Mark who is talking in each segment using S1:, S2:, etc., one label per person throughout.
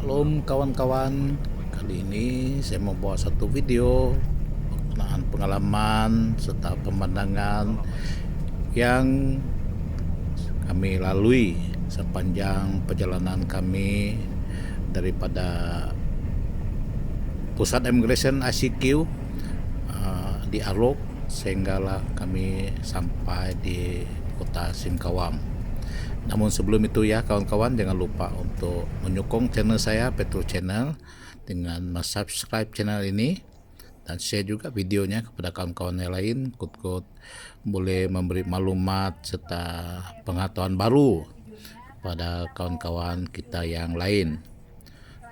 S1: Shalom kawan-kawan, kali ini saya membawa satu video berkenaan pengalaman serta pemandangan yang kami lalui sepanjang perjalanan kami daripada pusat immigration ICQ di Arok sehinggalah kami sampai di kota Singkawang. Namun sebelum itu ya kawan-kawan, jangan lupa untuk menyokong channel saya Petro Channel dengan subscribe channel ini dan share juga videonya kepada kawan-kawan yang lain. Kut-kut boleh memberi maklumat serta pengetahuan baru pada kawan-kawan kita yang lain.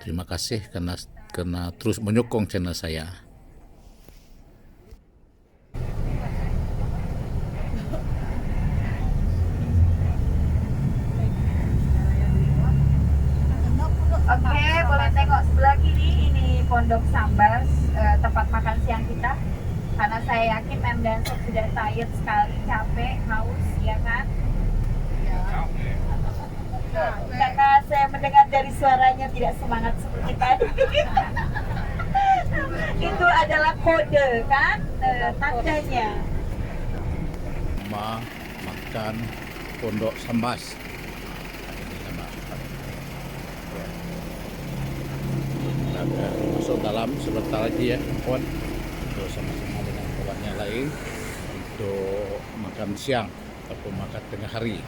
S1: Terima kasih karena terus menyokong channel saya.
S2: Oke, boleh tengok sebelah kiri, ini Pondok Sambas, tempat makan siang kita. Karena saya yakin Mem dan Sob sudah tired sekali, capek, haus, ya kan? Karena saya mendengar dari suaranya tidak semangat seperti tadi. Itu adalah kode kan, tandanya.
S1: Rumah makan Pondok Sambas. Masuk dalam sebentar lagi ya kawan, untuk sama-sama dengan kawannya lain untuk makan siang ataupun makan tengah hari.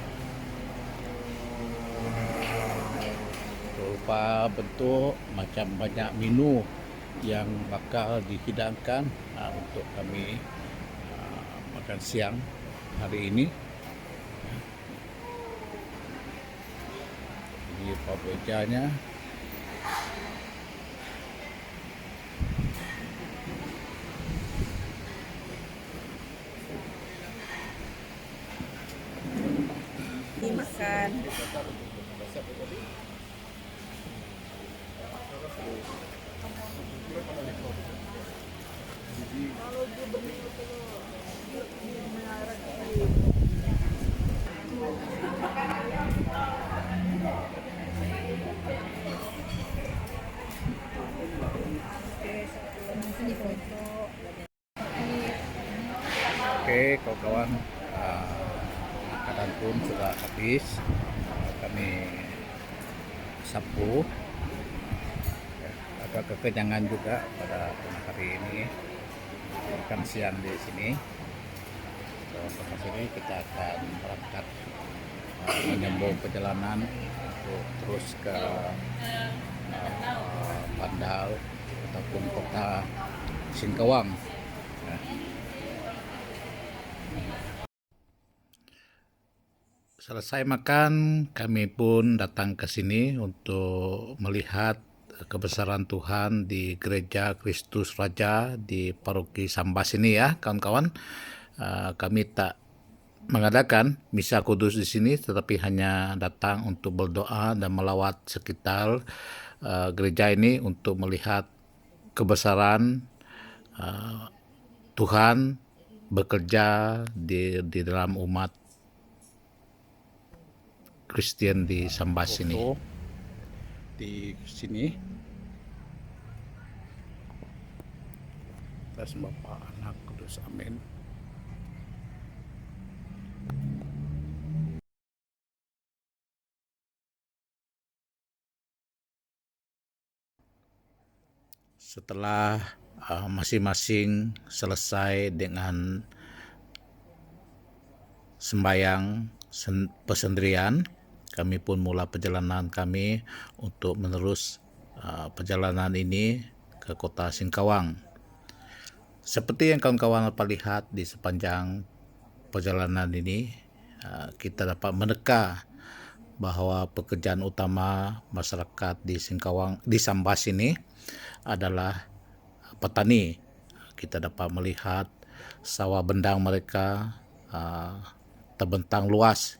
S1: Berupa bentuk macam banyak menu yang bakal dihidangkan untuk kami makan siang hari ini. Ini pabejanya.
S2: Dimakan.
S1: Oke kawan-kawan, makanan pun sudah habis. Kami sapu, agak kekenyangan juga pada hari ini makan siang di sini. Sampai sini kita akan berangkat menyambung perjalanan untuk terus ke Pandal ataupun kota Singkawang. Selesai makan, kami pun datang ke sini untuk melihat kebesaran Tuhan di Gereja Kristus Raja di Paroki Sambas ini ya kawan-kawan. Kami tak mengadakan misa kudus di sini, tetapi hanya datang untuk berdoa dan melawat sekitar gereja ini untuk melihat kebesaran Tuhan bekerja di dalam umat Kristen di Sambas ini. Di sini atas Bapa, Anak, Kudus, amin. Setelah masing-masing selesai dengan sembahyang pesendirian, kami pun mula perjalanan kami untuk menerus perjalanan ini ke kota Singkawang. Seperti yang kawan-kawan dapat lihat di sepanjang perjalanan ini, kita dapat meneka bahwa pekerjaan utama masyarakat di Singkawang, di Sambas ini adalah petani. Kita dapat melihat sawah bendang mereka terbentang luas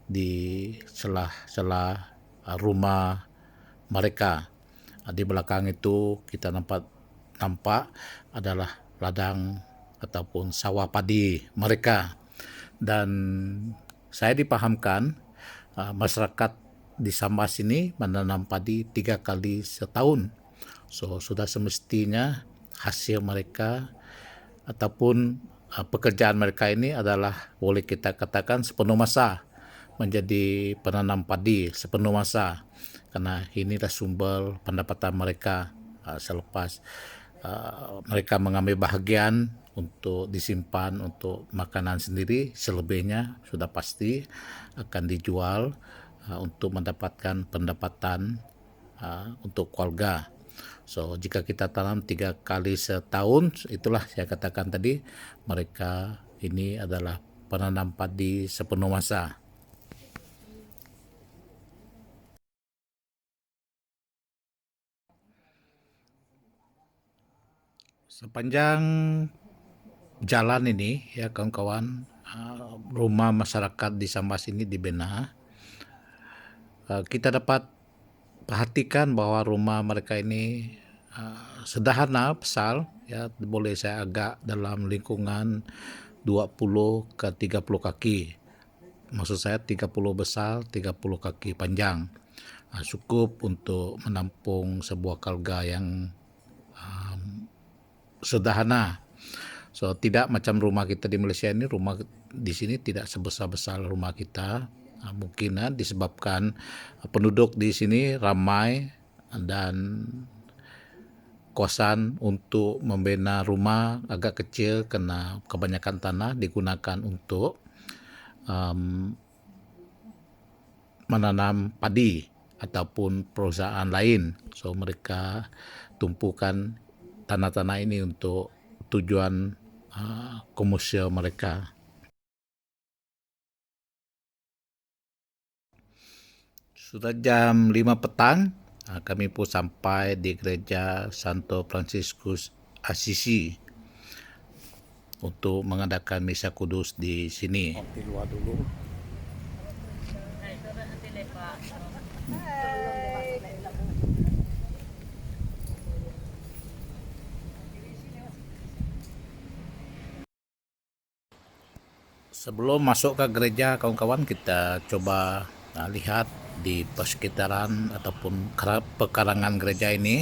S1: di celah-celah rumah mereka. Di belakang itu kita nampak adalah ladang ataupun sawah padi mereka. Dan saya dipahamkan masyarakat di Sambas ini menanam padi 3 kali setahun. So sudah semestinya hasil mereka ataupun pekerjaan mereka ini adalah boleh kita katakan sepenuh masa menjadi penanam padi sepenuh masa, karena inilah sumber pendapatan mereka selepas mereka mengambil bahagian untuk disimpan untuk makanan sendiri, selebihnya sudah pasti akan dijual untuk mendapatkan pendapatan untuk keluarga. So jika kita tanam 3 kali setahun, itulah saya katakan tadi, mereka ini adalah penanam padi sepenuh masa. Sepanjang jalan ini ya kawan-kawan, rumah masyarakat di Sambas ini dibina. Kita dapat perhatikan bahwa rumah mereka ini sederhana, besar, ya boleh saya agak dalam lingkungan 20 ke 30 kaki. Maksud saya 30 besar, 30 kaki panjang. Cukup untuk menampung sebuah keluarga yang sederhana. So tidak macam rumah kita di Malaysia ini, rumah di sini tidak sebesar-besar rumah kita. Mungkin disebabkan penduduk di sini ramai dan kosan untuk membina rumah agak kecil kerana kebanyakan tanah digunakan untuk menanam padi ataupun perusahaan lain. So mereka tumpukan tanah-tanah ini untuk tujuan komersial mereka. Sudah jam 5 petang, kami pun sampai di gereja Santo Franciscus Assisi untuk mengadakan misa kudus di sini. Di luar dulu. Sebelum masuk ke gereja, kawan-kawan, kita coba lihat di persekitaran ataupun pekarangan gereja ini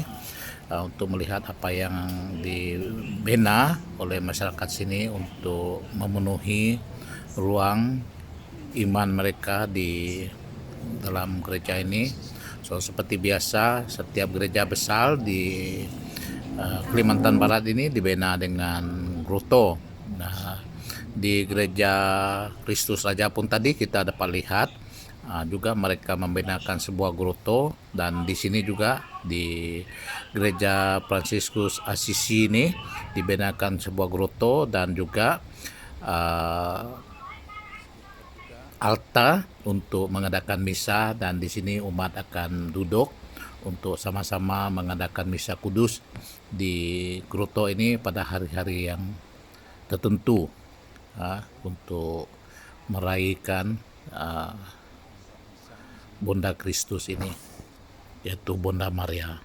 S1: untuk melihat apa yang dibina oleh masyarakat sini untuk memenuhi ruang iman mereka di dalam gereja ini. So seperti biasa, setiap gereja besar di Kalimantan Barat ini dibina dengan grotto. Nah, di gereja Kristus Raja pun tadi kita dapat lihat juga mereka membinakan sebuah grotto, dan di sini juga di gereja Franciscus Assisi ini dibinakan sebuah grotto dan juga altar untuk mengadakan misa, dan di sini umat akan duduk untuk sama-sama mengadakan misa kudus di grotto ini pada hari-hari yang tertentu untuk meraihkan Bunda Kristus ini, yaitu Bunda Maria.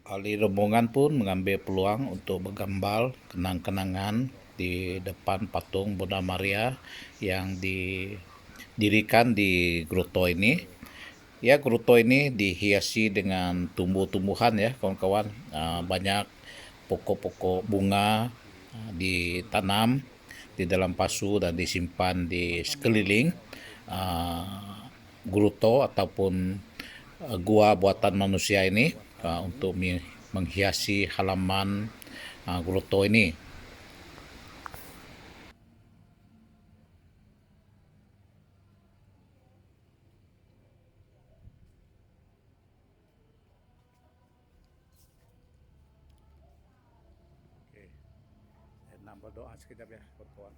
S1: Ahli rombongan pun mengambil peluang untuk bergambar kenang-kenangan di depan patung Bunda Maria yang didirikan di grotto ini. Ya, grotto ini dihiasi dengan tumbuh-tumbuhan ya kawan-kawan. Banyak pokok-pokok bunga ditanam di dalam pasu dan disimpan di sekeliling grotto ataupun gua buatan manusia ini untuk menghiasi halaman grotto ini. Berdoa sekejap ya kawan-kawan.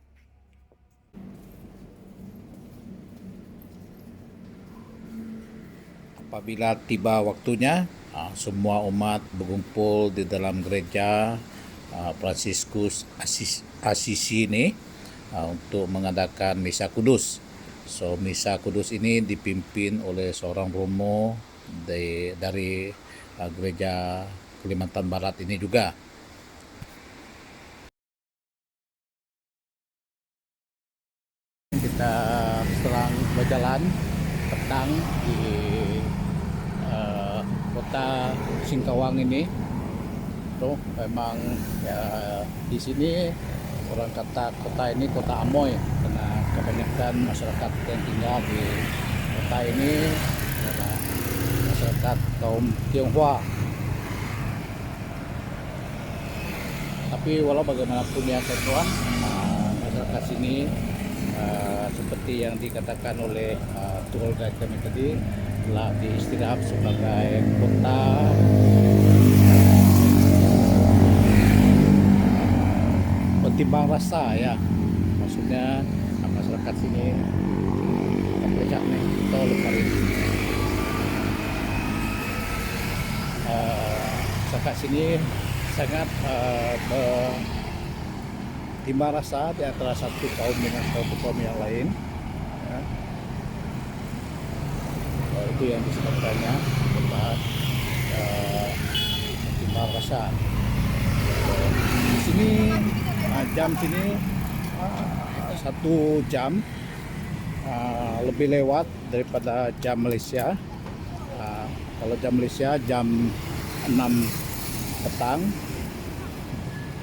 S1: Apabila tiba waktunya, semua umat berkumpul di dalam gereja Franciscus Assisi ini untuk mengadakan misa kudus. So misa kudus ini dipimpin oleh seorang romo dari gereja Kalimantan Barat ini juga. kita sedang berjalan petang di kota Singkawang ini. Tuh memang ya, di sini orang kata kota ini kota Amoy karena kebanyakan masyarakat yang tinggal di kota ini adalah masyarakat kaum Tionghoa. Tapi walau bagaimanapun ya kawan, masyarakat sini seperti yang dikatakan oleh tour guide kami tadi telah diistilahkan sebagai kota petimbang rasa ya, maksudnya masyarakat sini banyak nih kita lepas ini masyarakat sini sangat bertimbang rasa di antara satu kaum dengan kaum yang lain ya. Itu yang disebutkannya tentang bertimbang rasa. Di sini jam sini 1 jam lebih lewat daripada jam Malaysia. Kalau jam Malaysia jam 6 petang,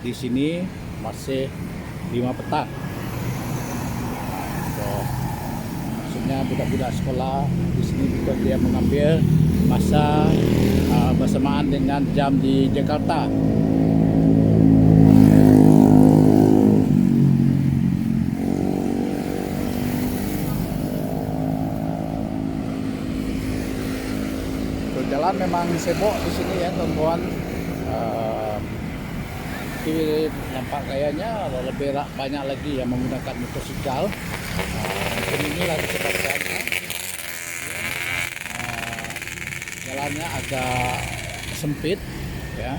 S1: di sini masih 5 petang. So, maksudnya budak-budak sekolah di sini juga dia mengambil masa bersamaan dengan jam di Jakarta. Jalan memang sibuk di sini ya teman-teman. Tapi nampak kayaknya lebih banyak lagi yang menggunakan motosikal. Mungkin inilah disebabkan jalannya agak sempit ya,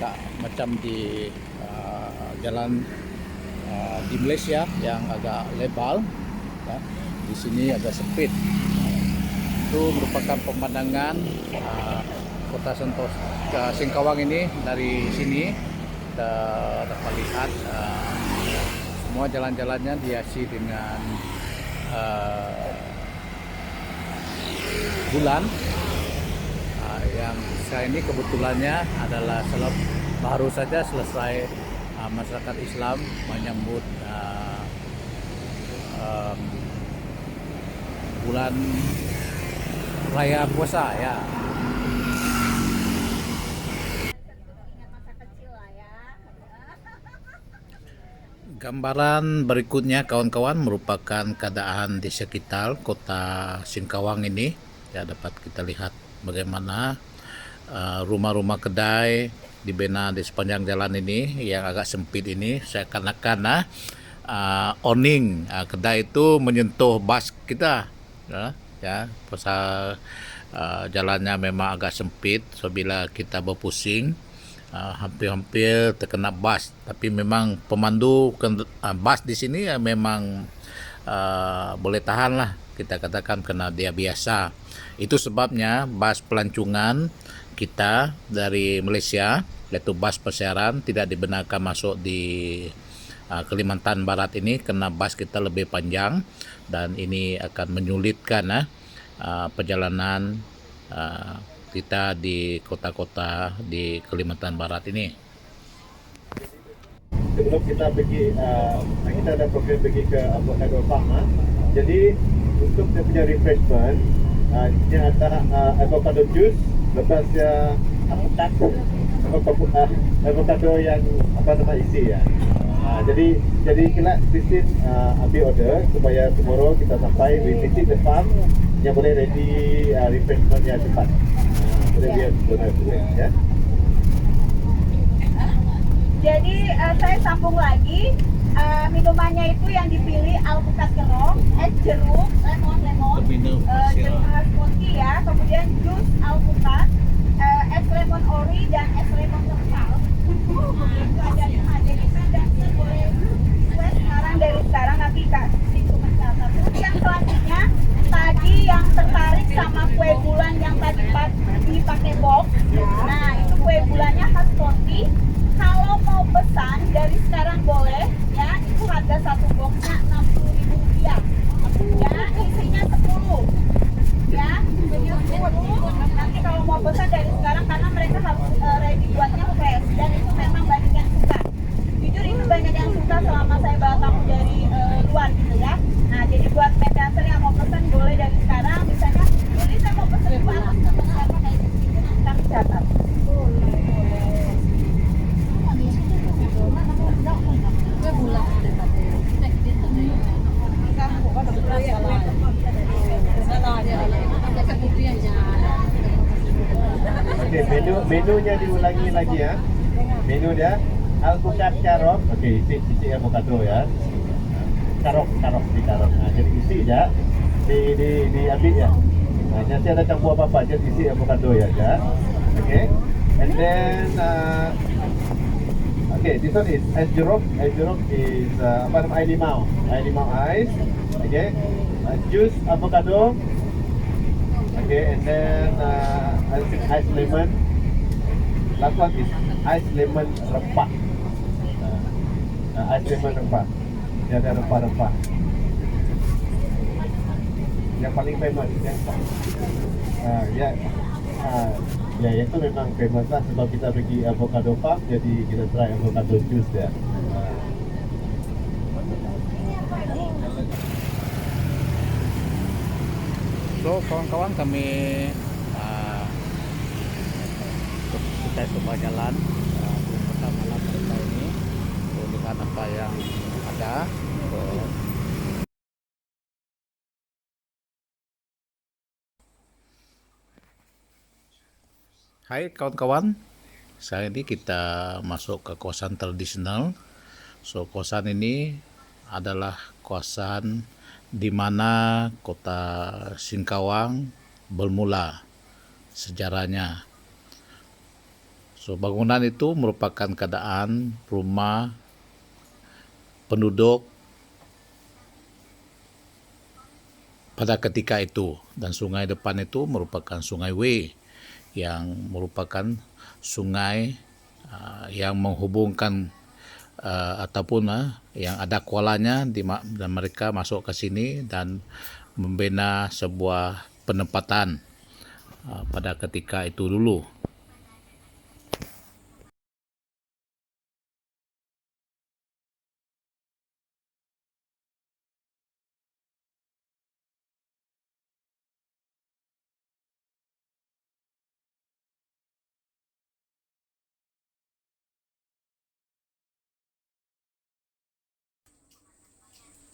S1: tak macam di jalan di Malaysia yang agak lebar ya. Di sini agak sempit. Itu merupakan pemandangan kota Singkawang ini. Dari sini kita dapat lihat semua jalan-jalannya dihiasi dengan bulan yang saya ini kebetulannya adalah baru saja selesai masyarakat Islam menyambut bulan raya puasa ya. Gambaran berikutnya kawan-kawan merupakan keadaan di sekitar kota Singkawang ini ya. Dapat kita lihat bagaimana rumah-rumah kedai dibina di sepanjang jalan ini yang agak sempit ini. Seakan-akan awning kedai itu menyentuh bas kita ya, pasal jalannya memang agak sempit. So bila kita berpusing hampir-hampir terkena bas. Tapi memang pemandu bas di sini ya memang boleh tahan lah, kita katakan, karena dia biasa. Itu sebabnya bas pelancongan kita dari Malaysia, yaitu bas persiaran, tidak dibenarkan masuk di Kalimantan Barat ini karena bas kita lebih panjang dan ini akan menyulitkan perjalanan kita di kota-kota di Kalimantan Barat ini.
S3: Sebelum kita pergi, kita ada program pergi ke Avocado Farm. Jadi untuk dia punya refreshment, dia ada avocado juice, lepas avocado yang apa nama isi ya. Jadi kita Christine ambil order supaya tomorrow kita sampai we visit the farm yang boleh ready refreshment yang cepat. Boleh dia donor ya.
S2: Jadi saya sambung lagi, minumannya itu yang dipilih alpukat kerong, es jeruk, lemon, jeruk smoothie ya, kemudian jus alpukat, es lemon ori dan es lemon kental. Itu ada dan boleh sekarang dari sekarang nanti kasih mencatat. Terus yang selanjutnya tadi yang tertarik sama kue bulan yang tadi dipakai box. Nah itu kue bulannya khas Ponti. Kalau mau pesan dari sekarang boleh ya, itu harga satu boxnya Rp60.000.
S3: menunya diulangi lagi ya. Menu dia alpukat karot. Okey, isi avocado ya. Karot di karot. Nah, jadi isi ya. Diambil ya. Nah, nanti ada campur apa-apa, just isi avocado ya. Okay. And then okay, this one is ice jeruk. Ice jeruk is apa nama air limau. Air limau ice. Okay. Juice avocado. Okay, and then ice lemon. Last one is ice lemon rempah. Ice lemon rempah. Dia ada rempah-rempah. Yang paling famous ya itu memang famous lah sebab kita pergi avocado farm, jadi kita try avocado juice ya.
S1: So kawan-kawan, kami kita coba jalan pada malam kita ini untuk lihat apa yang ada. So, hai kawan-kawan, sekarang ini kita masuk ke kawasan tradisional. So kawasan ini adalah kawasan di mana kota Singkawang bermula sejarahnya. So bangunan itu merupakan keadaan rumah penduduk pada ketika itu, dan sungai depan itu merupakan Sungai Wei yang merupakan sungai yang menghubungkan ataupun yang ada kualanya dan mereka masuk ke sini dan membina sebuah penempatan pada ketika itu dulu.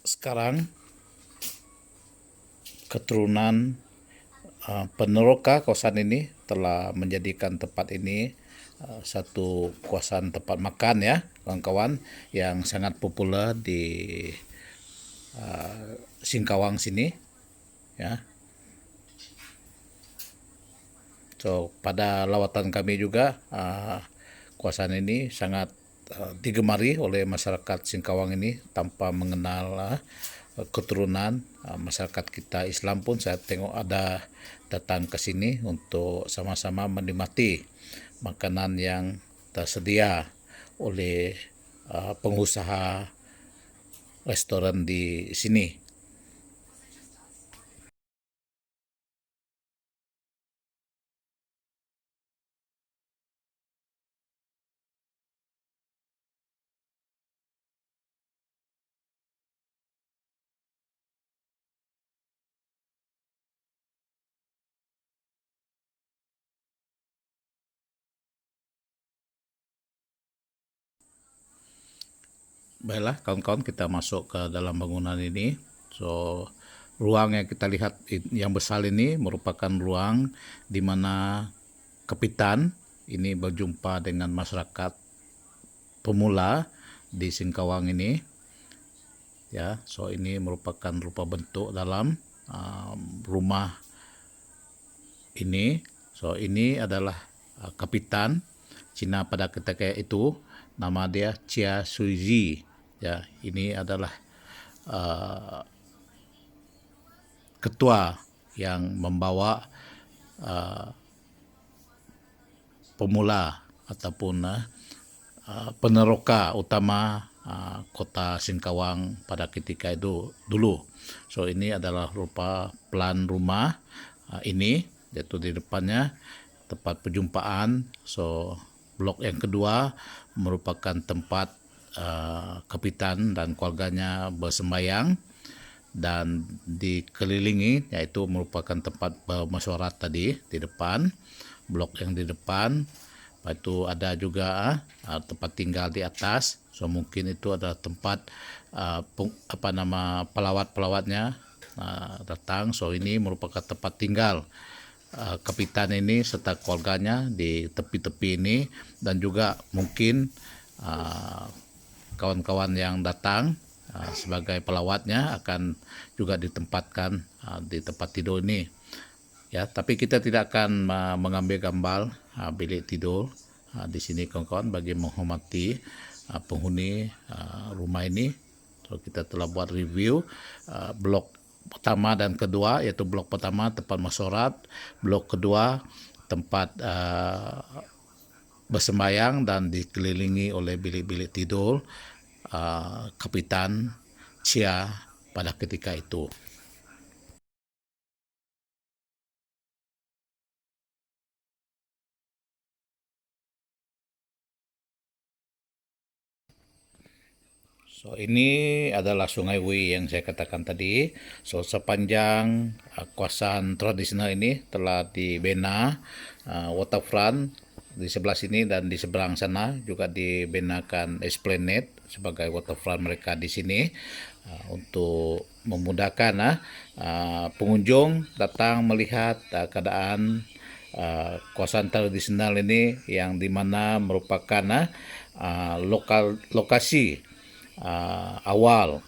S1: Sekarang keturunan peneroka kawasan ini telah menjadikan tempat ini satu kawasan tempat makan ya kawan-kawan, yang sangat populer di Singkawang sini ya. So pada lawatan kami juga kawasan ini sangat digemari oleh masyarakat Singkawang ini tanpa mengenal keturunan. Masyarakat kita Islam pun saya tengok ada datang ke sini untuk sama-sama menikmati makanan yang tersedia oleh pengusaha restoran di sini. Baiklah kawan-kawan, kita masuk ke dalam bangunan ini. So ruang yang kita lihat yang besar ini merupakan ruang di mana kapitan ini berjumpa dengan masyarakat pemula di Singkawang ini ya. So ini merupakan rupa bentuk dalam rumah ini. So ini adalah kapitan Cina pada ketika itu, nama dia Chia Suiji ya. Ini adalah ketua yang membawa pemula ataupun peneroka utama kota Singkawang pada ketika itu dulu. So ini adalah rupa plan rumah ini, yaitu di depannya tempat perjumpaan. So blok yang kedua merupakan tempat kapitan dan keluarganya bersembayang, dan dikelilingi yaitu merupakan tempat bermesyuarat tadi di depan, blok yang di depan. Lepas itu ada juga tempat tinggal di atas. So mungkin itu adalah tempat pelawat-pelawatnya datang. So ini merupakan tempat tinggal kapitan ini serta keluarganya di tepi-tepi ini, dan juga mungkin kawan-kawan yang datang sebagai pelawatnya akan juga ditempatkan di tempat tidur ini. Ya, tapi kita tidak akan mengambil gambar bilik tidur di sini kawan-kawan, bagi menghormati penghuni rumah ini. So, kita telah buat review blok pertama dan kedua, yaitu blok pertama tempat masyarakat, blok kedua tempat bersembayang dan dikelilingi oleh bilik-bilik tidur Kapitan Chia pada ketika itu. So, ini adalah Sungai Wei yang saya katakan tadi. So, sepanjang kawasan tradisional ini telah dibina waterfront di sebelah sini, dan di seberang sana juga dibenakan Esplanade sebagai waterfront mereka di sini untuk memudahkan pengunjung datang melihat keadaan kawasan tradisional ini, yang dimana merupakan lokasi awal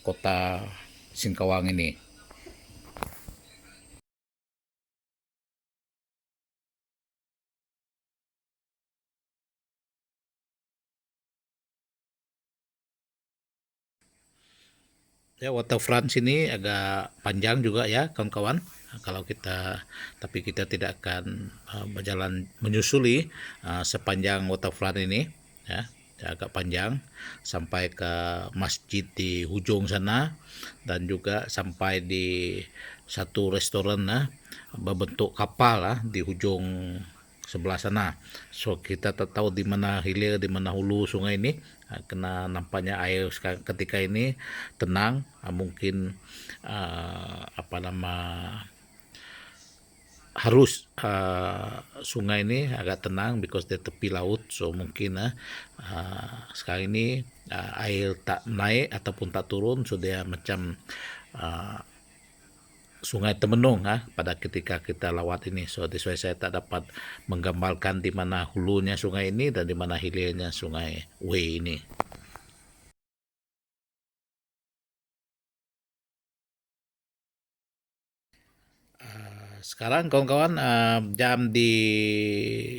S1: kota Singkawang ini. Ya, waterfront sini agak panjang juga ya kawan-kawan. Kalau kita, tapi kita tidak akan berjalan menyusuli sepanjang waterfront ini, ya, agak panjang sampai ke masjid di ujung sana, dan juga sampai di satu restoran berbentuk kapal di ujung sebelah sana. So, kita tak tahu di mana hilir, di mana hulu sungai ini. Kena nampaknya air ketika ini tenang, mungkin harus sungai ini agak tenang because dia tepi laut. So mungkin sekarang ini air tak naik ataupun tak turun, so dia macam sungai Temenung pada ketika kita lawat ini. So this way saya tak dapat menggambarkan di mana hulunya sungai ini dan di mana hilirnya Sungai Wei ini. Sekarang kawan-kawan, jam di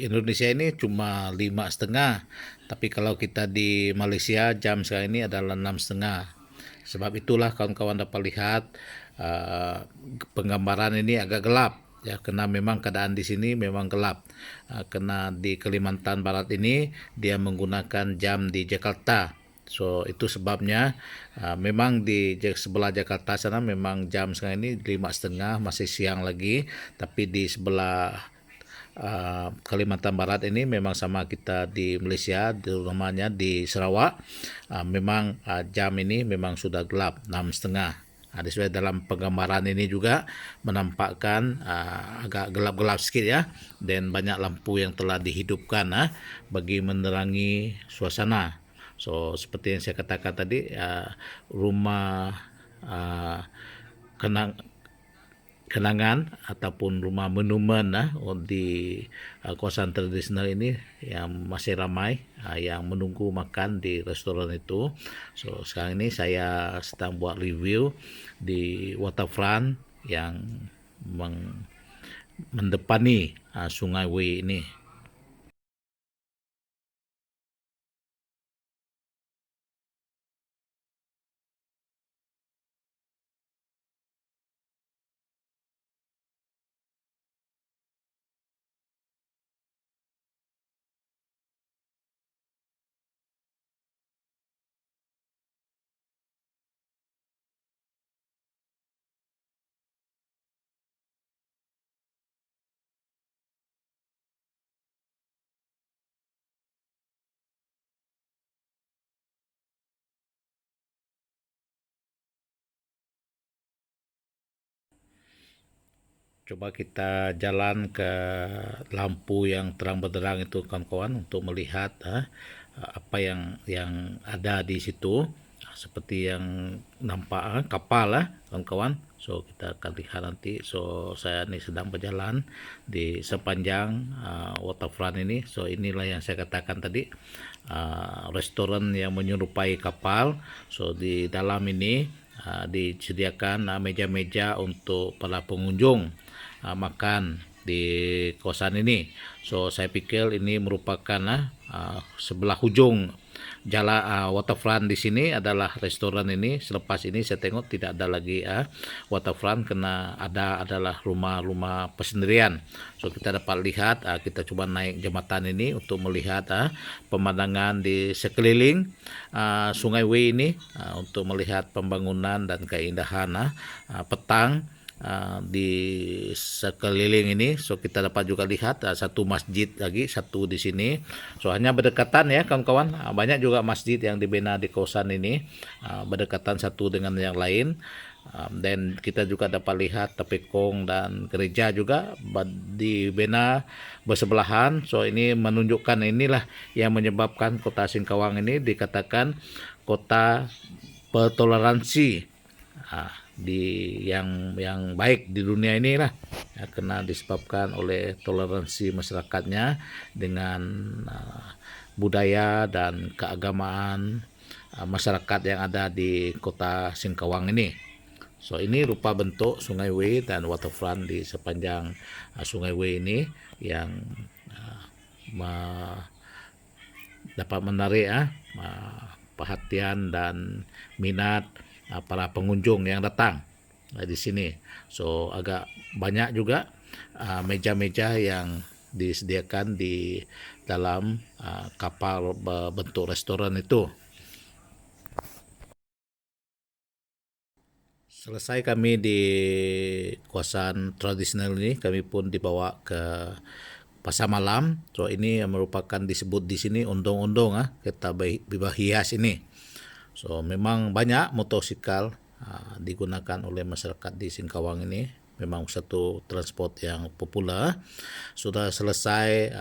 S1: Indonesia ini cuma 5:30, tapi kalau kita di Malaysia jam sekarang ini adalah 6:30. Sebab itulah kawan-kawan dapat lihat penggambaran ini agak gelap, ya, karena memang keadaan di sini memang gelap. Karena di Kalimantan Barat ini dia menggunakan jam di Jakarta. So itu sebabnya memang di sebelah Jakarta sana memang jam sekarang ini 5:30, masih siang lagi. Tapi di sebelah Kalimantan Barat ini memang sama kita di Malaysia, terutama di Sarawak, memang jam ini memang sudah gelap, 6:30. Sesuai dalam penggambaran ini juga menampakkan agak gelap-gelap sedikit ya, dan banyak lampu yang telah dihidupkan bagi menerangi suasana. So seperti yang saya katakan tadi, rumah kenangan ataupun rumah monumen di kawasan tradisional ini yang masih ramai yang menunggu makan di restoran itu. So sekarang ini saya sedang buat review di waterfront yang mendepani Sungai Wei ini. Coba kita jalan ke lampu yang terang benderang itu kawan-kawan untuk melihat apa yang ada di situ. seperti yang nampak kapal kawan-kawan. So kita akan lihat nanti. So saya ini sedang berjalan di sepanjang waterfront ini. So inilah yang saya katakan tadi, restoran yang menyerupai kapal. So di dalam ini disediakan meja-meja untuk para pengunjung makan di kawasan ini. So saya pikir ini merupakan sebelah hujung jalan waterfront di sini adalah restoran ini. Selepas ini saya tengok tidak ada lagi waterfront, karena adalah rumah-rumah persendirian. So kita dapat lihat, kita coba naik jembatan ini untuk melihat pemandangan di sekeliling Sungai Wei ini, untuk melihat pembangunan dan keindahan petang di sekeliling ini. So kita dapat juga lihat satu masjid lagi, satu di sini. So hanya berdekatan ya kawan-kawan, banyak juga masjid yang dibina di kawasan ini, berdekatan satu dengan yang lain. Dan kita juga dapat lihat tepekong dan gereja juga dibina bersebelahan. So ini menunjukkan, inilah yang menyebabkan kota Singkawang ini dikatakan kota bertoleransi yang baik di dunia ini lah, karena disebabkan oleh toleransi masyarakatnya dengan budaya dan keagamaan masyarakat yang ada di kota Singkawang ini. So ini rupa bentuk Sungai Wei dan waterfront di sepanjang Sungai Wei ini yang dapat menarik perhatian dan minat para pengunjung yang datang di sini. So agak banyak juga meja-meja yang disediakan di dalam kapal bentuk restoran itu. Selesai kami di kawasan tradisional ini, kami pun dibawa ke pasar malam. So ini merupakan disebut di sini ondong-ondong, kereta berhias ini. So memang banyak motosikal digunakan oleh masyarakat di Singkawang ini. Memang satu transport yang popular. Sudah selesai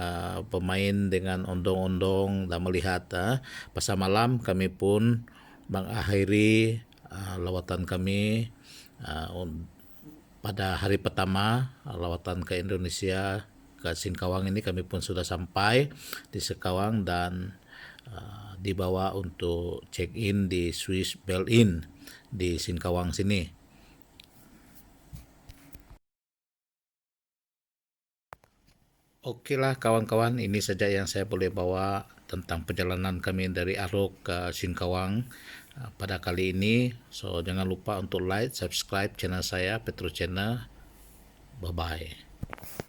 S1: bermain dengan ondong-ondong dan melihat pasar malam, kami pun mengakhiri lawatan kami pada hari pertama lawatan ke Indonesia, ke Singkawang ini. Kami pun sudah sampai di Singkawang dan dibawa untuk check in di Swiss Bell Inn di Singkawang sini. Oke lah kawan-kawan, ini saja yang saya boleh bawa tentang perjalanan kami dari Arok ke Singkawang pada kali ini. So jangan lupa untuk like, subscribe channel saya, Petro Channel. Bye bye.